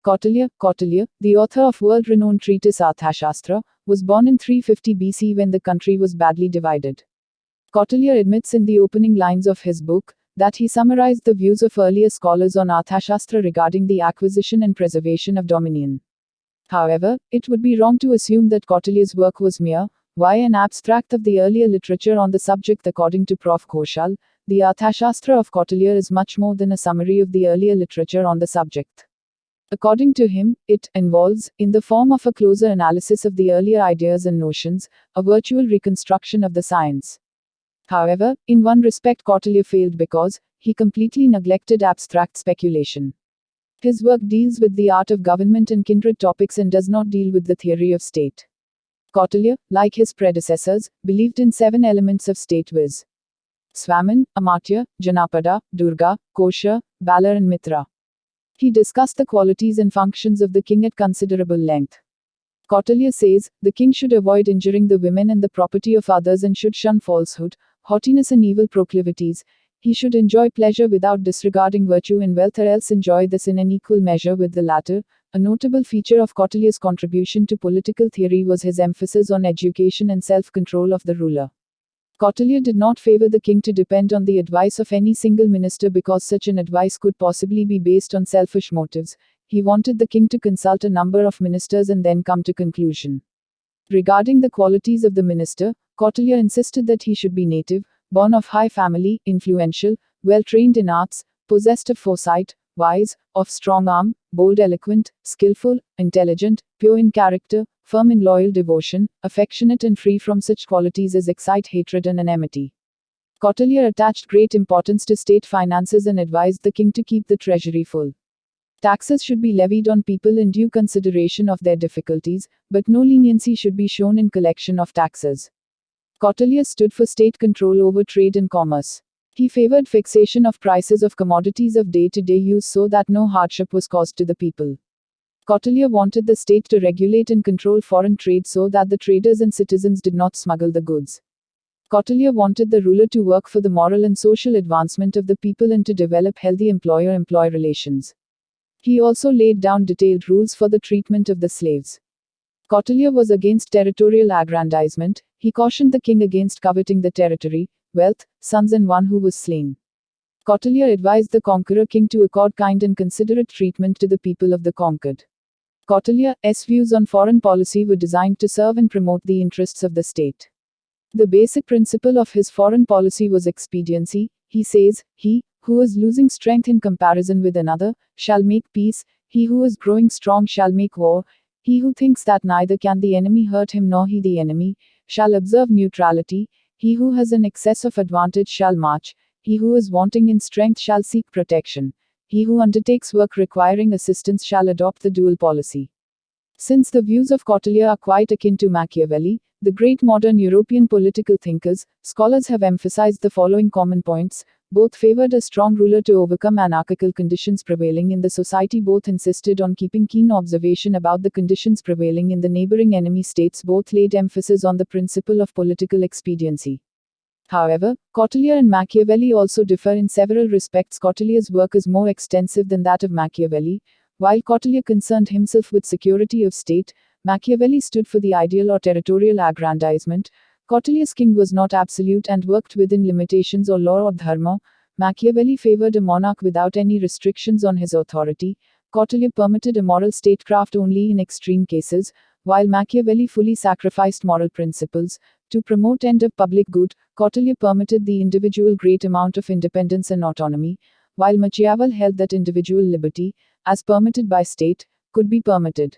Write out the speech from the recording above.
Kautilya, the author of world-renowned treatise Arthashastra, was born in 350 BC when the country was badly divided. Kautilya admits in the opening lines of his book that he summarized the views of earlier scholars on Arthashastra regarding the acquisition and preservation of dominion. However, it would be wrong to assume that Kautilya's work was mere an abstract of the earlier literature on the subject. According to Prof. Ghoshal, the Arthashastra of Kautilya is much more than a summary of the earlier literature on the subject. According to him, it involves, in the form of a closer analysis of the earlier ideas and notions, a virtual reconstruction of the science. However, in one respect Kautilya failed because he completely neglected abstract speculation. His work deals with the art of government and kindred topics and does not deal with the theory of state. Kautilya, like his predecessors, believed in 7 elements of state, viz. Swaman, Amartya, Janapada, Durga, Kosha, Balor and Mitra. He discussed the qualities and functions of the king at considerable length. Kautilya says, the king should avoid injuring the women and the property of others and should shun falsehood, haughtiness and evil proclivities. He should enjoy pleasure without disregarding virtue and wealth, or else enjoy this in an equal measure with the latter. A notable feature of Kautilya's contribution to political theory was his emphasis on education and self-control of the ruler. Kautilya did not favor the king to depend on the advice of any single minister because such an advice could possibly be based on selfish motives. He wanted the king to consult a number of ministers and then come to conclusion. Regarding the qualities of the minister, Kautilya insisted that he should be native, born of high family, influential, well-trained in arts, possessed of foresight, wise, of strong arm, bold, eloquent, skillful, intelligent, pure in character, firm in loyal devotion, affectionate and free from such qualities as excite hatred and enmity. Kautilya attached great importance to state finances and advised the king to keep the treasury full. Taxes should be levied on people in due consideration of their difficulties, but no leniency should be shown in collection of taxes. Kautilya stood for state control over trade and commerce. He favored fixation of prices of commodities of day-to-day use so that no hardship was caused to the people. Kautilya wanted the state to regulate and control foreign trade so that the traders and citizens did not smuggle the goods. Kautilya wanted the ruler to work for the moral and social advancement of the people and to develop healthy employer-employee relations. He also laid down detailed rules for the treatment of the slaves. Kautilya was against territorial aggrandizement. He cautioned the king against coveting the territory, wealth, sons and one who was slain. Kautilya advised the conqueror king to accord kind and considerate treatment to the people of the conquered. Kautilya's views on foreign policy were designed to serve and promote the interests of the state. The basic principle of his foreign policy was expediency. He says, he who is losing strength in comparison with another shall make peace, he who is growing strong shall make war, he who thinks that neither can the enemy hurt him nor he the enemy, shall observe neutrality, he who has an excess of advantage shall march, he who is wanting in strength shall seek protection, he who undertakes work requiring assistance shall adopt the dual policy. Since the views of Kautilya are quite akin to Machiavelli, the great modern European political thinkers, scholars have emphasized the following common points. Both favored a strong ruler to overcome anarchical conditions prevailing in the society. Both insisted on keeping keen observation about the conditions prevailing in the neighboring enemy states. Both laid emphasis on the principle of political expediency. However, Kautilya and Machiavelli also differ in several respects. Kautilya's work is more extensive than that of Machiavelli. While Kautilya concerned himself with security of state, Machiavelli stood for the ideal or territorial aggrandizement. Kautilya's king was not absolute and worked within limitations or law or dharma. Machiavelli favored a monarch without any restrictions on his authority. Kautilya permitted a moral statecraft only in extreme cases, while Machiavelli fully sacrificed moral principles. To promote end of public good, Kautilya permitted the individual great amount of independence and autonomy, while Machiavelli held that individual liberty, as permitted by state, could be permitted.